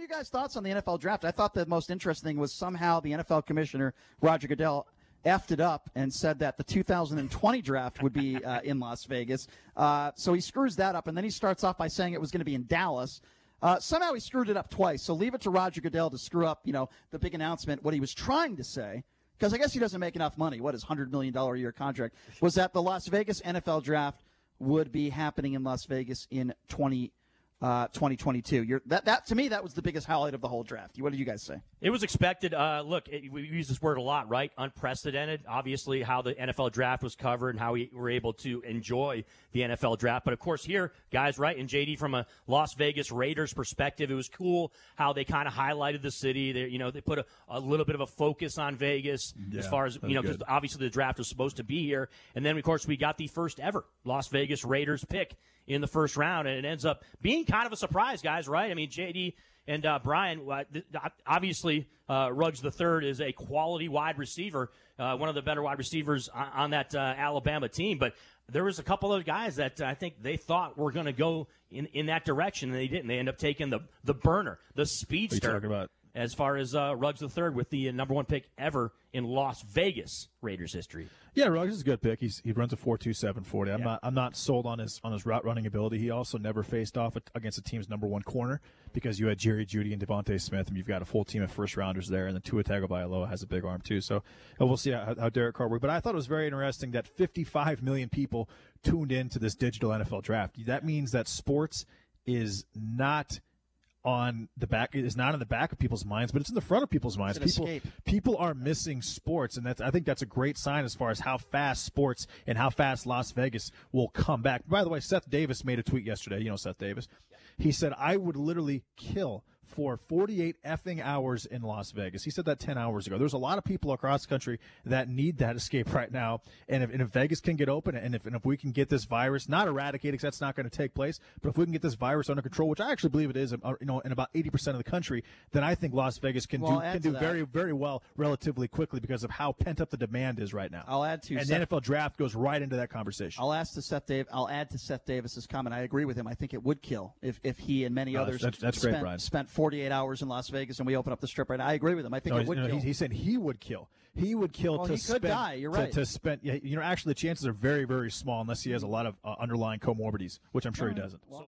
were you guys' thoughts on the NFL draft? I thought the most interesting was somehow the NFL commissioner, Roger Goodell, effed it up and said that the 2020 draft would be in Las Vegas. So he screws that up, and then he starts off by saying it was going to be in Dallas. Somehow he screwed it up twice. So leave it to Roger Goodell to screw up, the big announcement. What he was trying to say, because I guess he doesn't make enough money. What is $100 million a year contract? Was that the Las Vegas NFL draft would be happening in Las Vegas in 2022. That to me, that was the biggest highlight of the whole draft. What did you guys say? It was expected. Look, we use this word a lot, right? Unprecedented. Obviously, how the NFL draft was covered and how we were able to enjoy the NFL draft. But of course, here, guys, right? And JD, from a Las Vegas Raiders perspective, it was cool how they kind of highlighted the city. They put a little bit of a focus on Vegas as far as because obviously the draft was supposed to be here. And then, of course, we got the first ever Las Vegas Raiders pick in the first round, and it ends up being kind of a surprise, guys, right? I mean, JD and Brian, obviously, Ruggs III is a quality wide receiver, one of the better wide receivers on that Alabama team. But there was a couple of guys that I think they thought were going to go in that direction, and they didn't. They end up taking the burner, the speedster. What are you talking about? As far as Ruggs III with the number one pick ever in Las Vegas Raiders history. Yeah, Ruggs is a good pick. He runs a 4.27 40. I'm not sold on his route running ability. He also never faced off against a team's number one corner because you had Jerry Jeudy and Devontae Smith, and you've got a full team of first rounders there, and then Tua Tagovailoa has a big arm too. So we'll see how Derek Carr works. But I thought it was very interesting that 55 million people tuned into this digital NFL draft. That means that sports is not on the back is not in the back of people's minds, but it's in the front of people's minds. People are missing sports, and I think that's a great sign as far as how fast sports and how fast Las Vegas will come back. By the way, Seth Davis made a tweet yesterday. You know Seth Davis. He said, I would literally kill for 48 effing hours in Las Vegas. He said that 10 hours ago. There's a lot of people across the country that need that escape right now. And if Vegas can get open, and if we can get this virus not eradicated, because that's not going to take place, but if we can get this virus under control, which I actually believe it is, in about 80% of the country, then I think Las Vegas can do very, very well relatively quickly because of how pent up the demand is right now. I'll add to the NFL draft goes right into that conversation. I'll add to Seth Davis's comment. I agree with him. I think it would kill if he and many others spent 48 hours in Las Vegas and we open up the strip right now. I agree with him. I think it would kill. He said he would kill. He would kill well, to he spend. Could die. You're right. To spend. Actually, the chances are very, very small unless he has a lot of underlying comorbidities, which I'm sure he doesn't. Well,